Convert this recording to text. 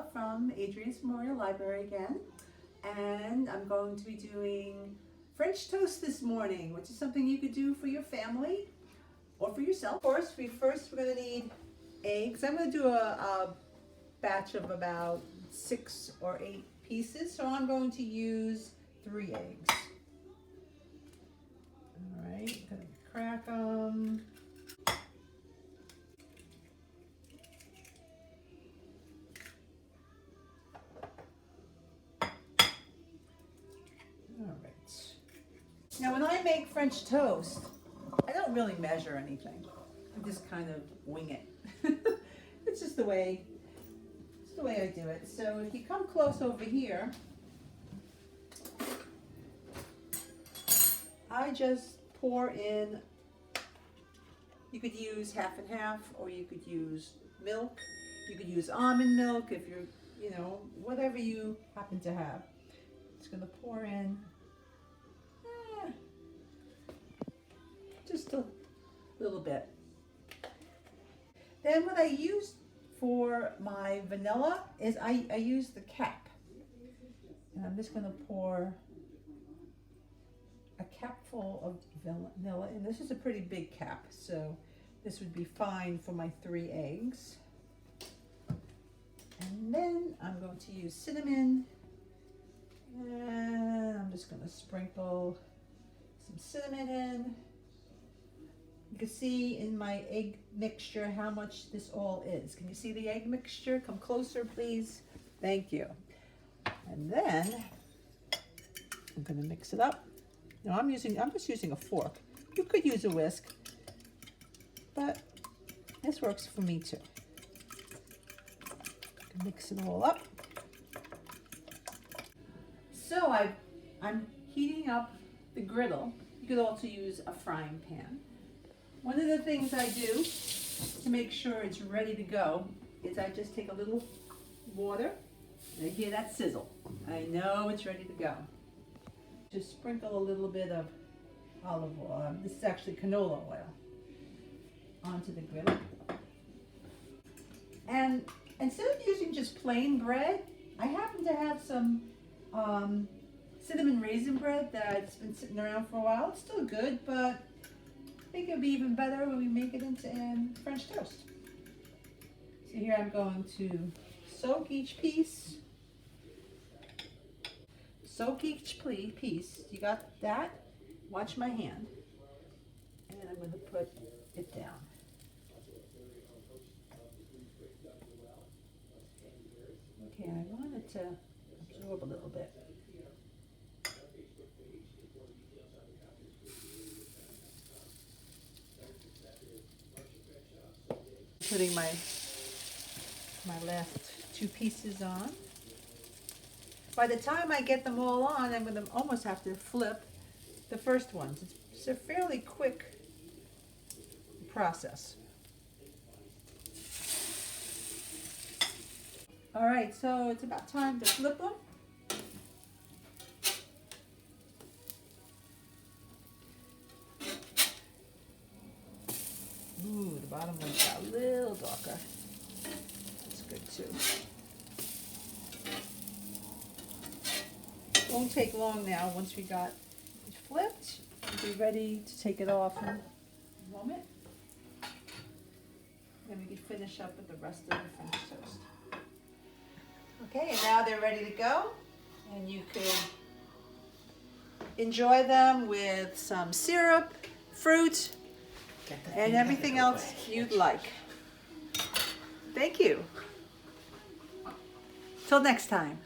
Angela from Adrian's Memorial Library again, and I'm going to be doing French toast this morning, which is something you could do for your family or for yourself. Of course, we're going to need eggs. I'm going to do a batch of about 6 or 8 pieces, so I'm going to use 3 eggs. All right, I'm going to crack them. All right. Now, when I make French toast, I don't really measure anything. I just kind of wing it. It's just the way I do it. So if you come close over here, I just pour in, you could use half and half, or you could use milk. You could use almond milk if you're, whatever you happen to have. Just gonna pour in just a little bit. Then what I use for my vanilla is I use the cap. And I'm just gonna pour a capful of vanilla, and this is a pretty big cap, so this would be fine for my 3 eggs. And then I'm going to use cinnamon, and I'm just going to sprinkle some cinnamon in. You can see in my egg mixture how much this all is. Can you see the egg mixture? Come closer, please. Thank you. And then I'm going to mix it up. Now I'm just using a fork. You could use a whisk, but this works for me too. Mix it all up. So I'm heating up the griddle. You could also use a frying pan. One of the things I do to make sure it's ready to go is I just take a little water, and I hear that sizzle. I know it's ready to go. Just sprinkle a little bit of olive oil. This is actually canola oil onto the griddle. And instead of using just plain bread, I happen to have some cinnamon raisin bread that's been sitting around for a while. It's still good, but I think it'll be even better when we make it into French toast. So here I'm going to soak each piece. Soak each piece. You got that? Watch my hand. And I'm going to put it down. Okay, I want it to absorb a little bit. Putting my last 2 pieces on. By the time I get them all on, I'm going to almost have to flip the first ones. It's a fairly quick process. All right, so it's about time to flip them. Ooh, the bottom one's got a little darker. That's good too. Won't take long now. Once we got it flipped, we'll be ready to take it off in a moment. Then we can finish up with the rest of the French toast. Okay, and now they're ready to go, and you could enjoy them with some syrup, fruit, and everything else you'd like. Thank you. Till next time.